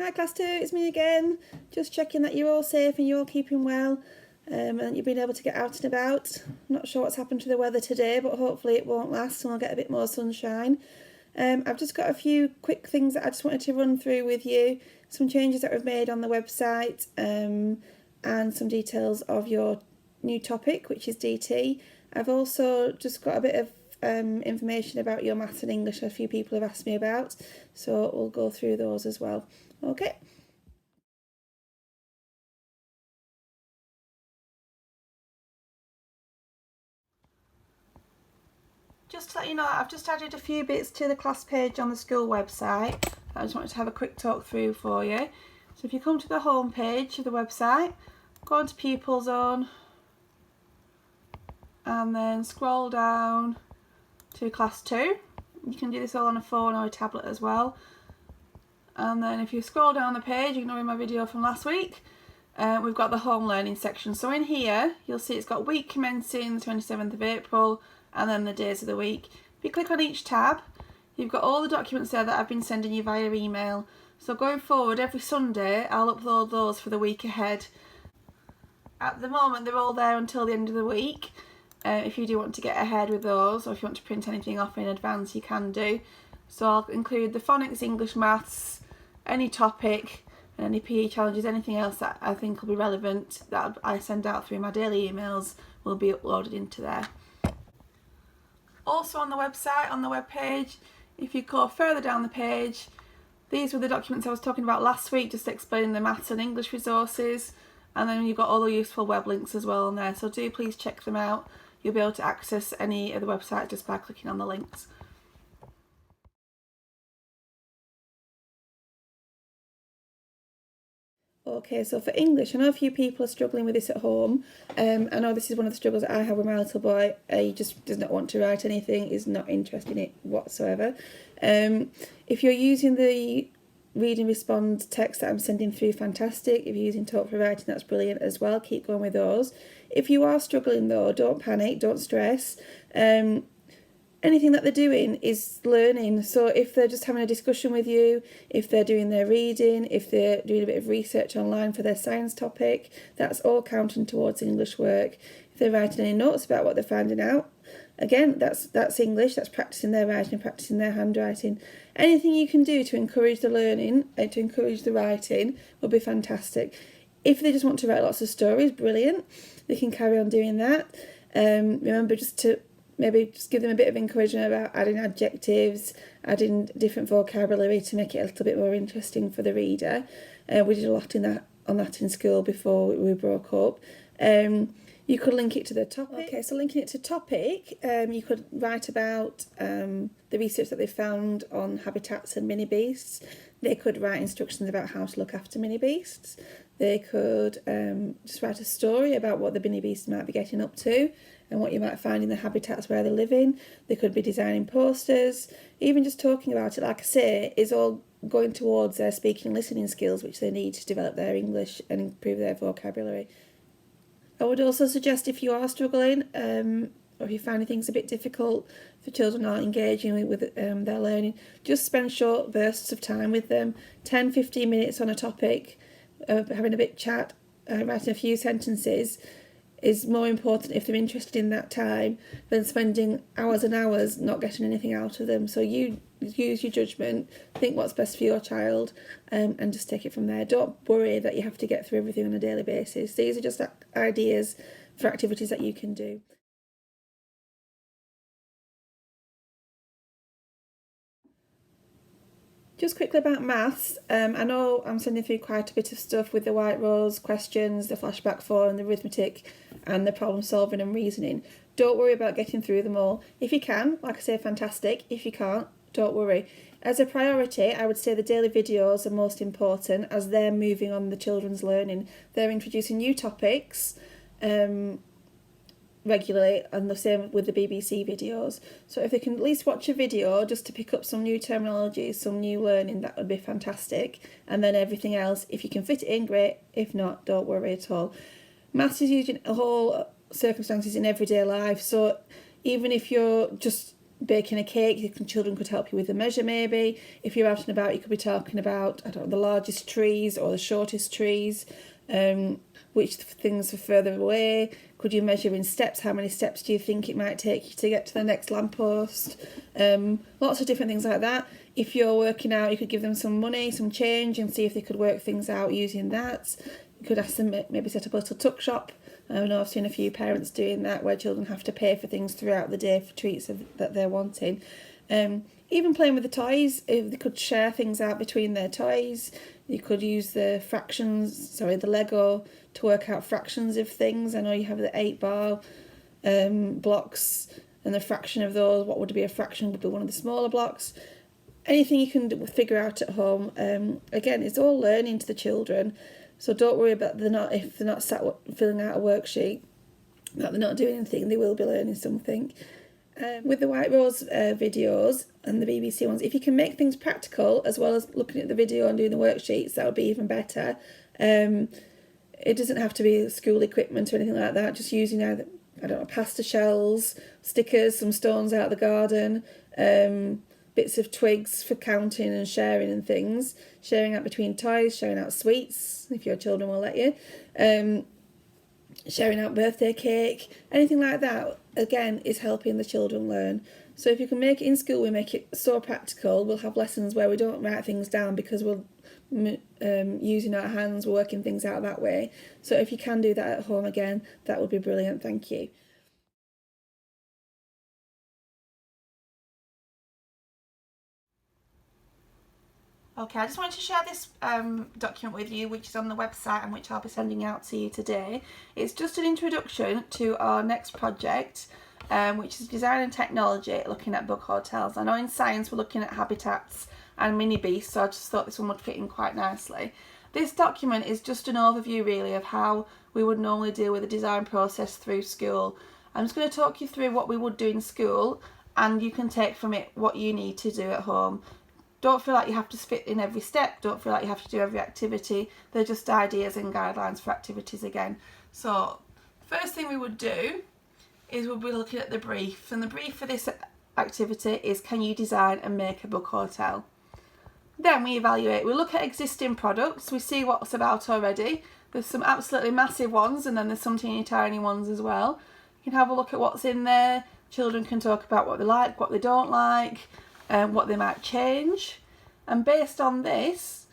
Hi Class 2, it's me again. Just checking that you're all safe and you're all keeping well and you've been able to get out and about. Not sure what's happened to the weather today, but hopefully it won't last and we'll get a bit more sunshine. I've just got a few quick things that I just wanted to run through with you. Some changes that we've made on the website and some details of your new topic, which is DT. I've also just got a bit of information about your maths and English a few people have asked me about, so we'll go through those as well. Okay. Just to let you know, I've just added a few bits to the class page on the school website that I just wanted to have a quick talk through for you. So if you come to the home page of the website, go on to Pupil Zone and then scroll down to Class 2. You can do this all on a phone or a tablet as well. And then if you scroll down the page, ignoring my video from last week, we've got the home learning section. So in here, you'll see it's got week commencing the 27th of April and then the days of the week. If you click on each tab, you've got all the documents there that I've been sending you via email. So going forward, every Sunday, I'll upload those for the week ahead. At the moment, they're all there until the end of the week. If you do want to get ahead with those, or if you want to print anything off in advance, you can do. So I'll include the phonics, English, maths, any topic, and any PE challenges, anything else that I think will be relevant that I send out through my daily emails will be uploaded into there. Also on the website, on the web page, if you go further down the page, these were the documents I was talking about last week, just explaining the maths and English resources, and then you've got all the useful web links as well on there, so do please check them out. You'll be able to access any of the websites just by clicking on the links. Okay, so for English, I know a few people are struggling with this at home. I know this is one of the struggles that I have with my little boy. He just does not want to write anything, is not interested in it whatsoever. If you're using the read and respond text that I'm sending through, fantastic. If you're using Talk for Writing, that's brilliant as well. Keep going with those. If you are struggling though, don't panic, don't stress. Anything that they're doing is learning. So if they're just having a discussion with you, if they're doing their reading, if they're doing a bit of research online for their science topic, that's all counting towards English work. If they're writing any notes about what they're finding out, again, that's English, that's practicing their writing, practicing their handwriting. Anything you can do to encourage the learning, to encourage the writing, would be fantastic. If they just want to write lots of stories, brilliant. They can carry on doing that. Remember just to maybe just give them a bit of encouragement about adding adjectives, adding different vocabulary to make it a little bit more interesting for the reader. We did a lot on that in school before we broke up. You could link it to the topic. Okay, so linking it to topic, you could write about the research that they found on habitats and mini beasts. They could write instructions about how to look after mini beasts. They could just write a story about what the mini beasts might be getting up to and what you might find in the habitats where they live in. They could be designing posters. Even just talking about it, like I say, is all going towards their speaking and listening skills, which they need to develop their English and improve their vocabulary. I would also suggest, if you are struggling or if you're finding things a bit difficult for children not engaging with their learning, just spend short bursts of time with them, 10-15 minutes on a topic, having a bit chat, writing a few sentences is more important if they're interested in that time than spending hours and hours not getting anything out of them. So you use your judgment, think what's best for your child, and just take it from there. Don't worry that you have to get through everything on a daily basis. These are just ideas for activities that you can do. Just quickly about maths, I know I'm sending through quite a bit of stuff with the white rose questions, the flashback 4 and the arithmetic and the problem solving and reasoning. Don't worry about getting through them all. If you can, like I say, fantastic. If you can't, don't worry. As a priority, I would say the daily videos are most important as they're moving on the children's learning. They're introducing new topics regularly, and the same with the BBC videos. So if they can at least watch a video just to pick up some new terminology, some new learning, that would be fantastic. And then everything else, if you can fit it in, great. If not, don't worry at all. Maths is used in a whole circumstances in everyday life. So even if you're just baking a cake, children could help you with the measure maybe. If you're out and about, you could be talking about, I don't know, the largest trees or the shortest trees, which things are further away. Could you measure in steps? How many steps do you think it might take you to get to the next lamppost? Lots of different things like that. If you're working out, you could give them some money, some change, and see if they could work things out using that. You could ask them maybe set up a little tuck shop. I know I've seen a few parents doing that, where children have to pay for things throughout the day for treats that they're wanting. Even playing with the toys, if they could share things out between their toys. You could use the Lego to work out fractions of things. I know you have the 8-bar blocks, and the fraction of those, what would be a fraction, would be one of the smaller blocks. Anything you can figure out at home. Again, it's all learning to the children. So don't worry about if they're not sat filling out a worksheet, that they're not doing anything, they will be learning something. With the White Rose videos and the BBC ones, if you can make things practical as well as looking at the video and doing the worksheets, that would be even better. It doesn't have to be school equipment or anything like that, just using either, I don't know, pasta shells, stickers, some stones out of the garden, bits of twigs for counting and sharing and things, sharing out between toys, sharing out sweets, if your children will let you, sharing out birthday cake, anything like that, again, is helping the children learn. So if you can make it in school, we make it so practical. We'll have lessons where we don't write things down because we're using our hands, we're working things out that way. So if you can do that at home again, that would be brilliant. Thank you. Okay, I just wanted to share this document with you, which is on the website and which I'll be sending out to you today. It's just an introduction to our next project, which is design and technology, looking at bug hotels. I know in science we're looking at habitats and mini beasts, so I just thought this one would fit in quite nicely. This document is just an overview really of how we would normally deal with the design process through school. I'm just going to talk you through what we would do in school, and you can take from it what you need to do at home. Don't feel like you have to fit in every step, don't feel like you have to do every activity. They're just ideas and guidelines for activities again. So first thing we would do is we'll be looking at the brief, and the brief for this activity is, can you design and make a bug hotel? Then we evaluate, we look at existing products, we see what's about already. There's some absolutely massive ones, and then there's some teeny tiny ones as well. You can have a look at what's in there. Children can talk about what they like, what they don't like, what they might change, and based on this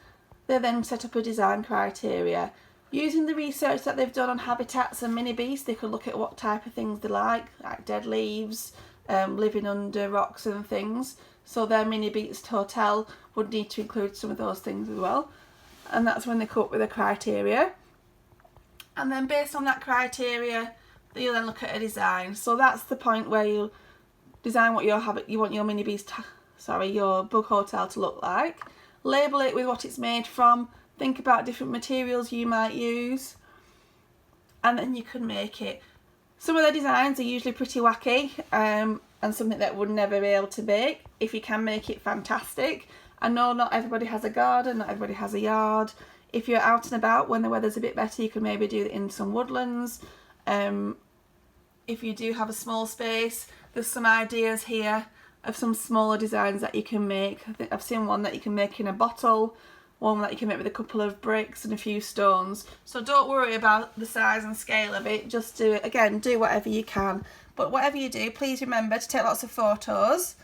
they then set up a design criteria. Using the research that they've done on habitats and mini beasts, they could look at what type of things they like dead leaves, living under rocks and things, so their mini beast hotel would need to include some of those things as well, and that's when they come up with a criteria. And then based on that criteria, you'll then look at a design. So that's the point where you'll design what you want your mini beast your bug hotel to look like, label it with what it's made from, think about different materials you might use, and then you can make it. Some of the designs are usually pretty wacky and something that would never be able to make. If you can make it, fantastic. I know not everybody has a garden, not everybody has a yard. If you're out and about when the weather's a bit better, you can maybe do it in some woodlands. If you do have a small space, there's some ideas here of some smaller designs that you can make. I think I've seen one that you can make in a bottle, one that you can make with a couple of bricks and a few stones. So don't worry about the size and scale of it, just do it. Again, do whatever you can. But whatever you do, please remember to take lots of photos.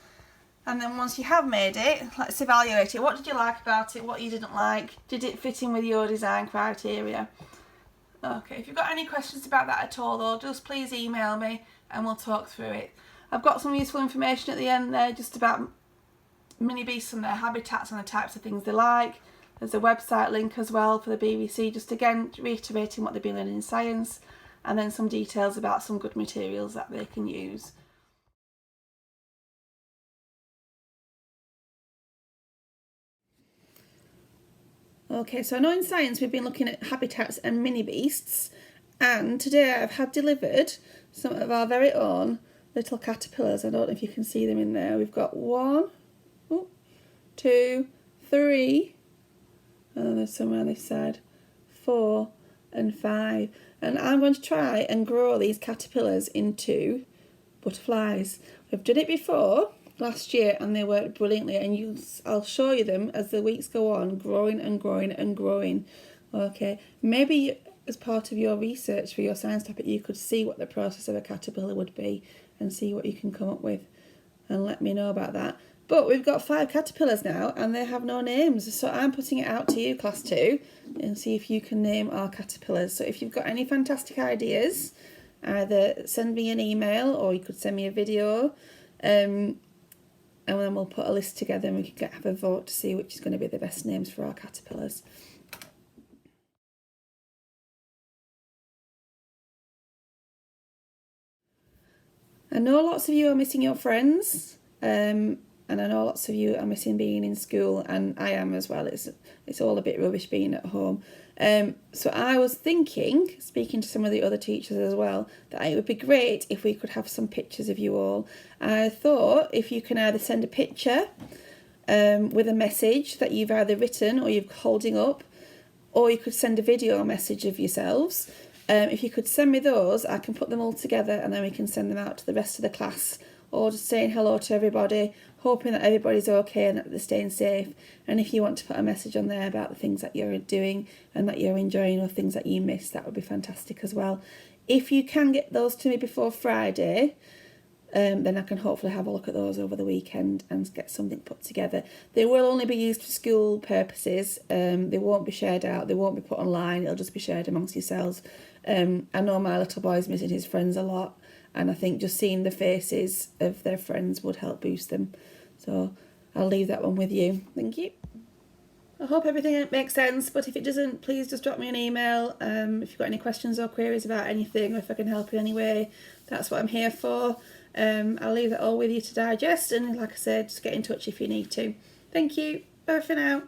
And then once you have made it, let's evaluate it. What did you like about it? What you didn't like? Did it fit in with your design criteria? Okay, if you've got any questions about that at all though, just please email me and we'll talk through it. I've got some useful information at the end there just about mini beasts and their habitats and the types of things they like. There's a website link as well for the BBC, just again reiterating what they've been learning in science, and then some details about some good materials that they can use. Okay, so I know in science we've been looking at habitats and mini beasts, and today I've had delivered some of our very own little caterpillars. I don't know if you can see them in there. We've got 1, 2, 3, and then there's some on this side, 4 and 5. And I'm going to try and grow these caterpillars into butterflies. We've done it before last year and they worked brilliantly, and I'll show you them as the weeks go on, growing and growing and growing. Okay, maybe as part of your research for your science topic you could see what the process of a caterpillar would be and see what you can come up with and let me know about that. But we've got 5 caterpillars now and they have no names, so I'm putting it out to you, class 2, and see if you can name our caterpillars. So if you've got any fantastic ideas, either send me an email or you could send me a video, and then we'll put a list together and we can have a vote to see which is going to be the best names for our caterpillars. I know lots of you are missing your friends, and I know lots of you are missing being in school, and I am as well. It's all a bit rubbish being at home. So I was thinking, speaking to some of the other teachers as well, that it would be great if we could have some pictures of you all. I thought if you can either send a picture with a message that you've either written or you're holding up, or you could send a video message of yourselves. If you could send me those, I can put them all together and then we can send them out to the rest of the class, or just saying hello to everybody, hoping that everybody's okay and that they're staying safe. And if you want to put a message on there about the things that you're doing and that you're enjoying or things that you miss, that would be fantastic as well. If you can get those to me before Friday, then I can hopefully have a look at those over the weekend and get something put together. They will only be used for school purposes. They won't be shared out. They won't be put online. It'll just be shared amongst yourselves. I know my little boy's missing his friends a lot, and I think just seeing the faces of their friends would help boost them. So I'll leave that one with you. Thank you. I hope everything makes sense, but if it doesn't, please just drop me an email. If you've got any questions or queries about anything, or if I can help in any way, that's what I'm here for. I'll leave that all with you to digest, and like I said, just get in touch if you need to. Thank you. Bye for now.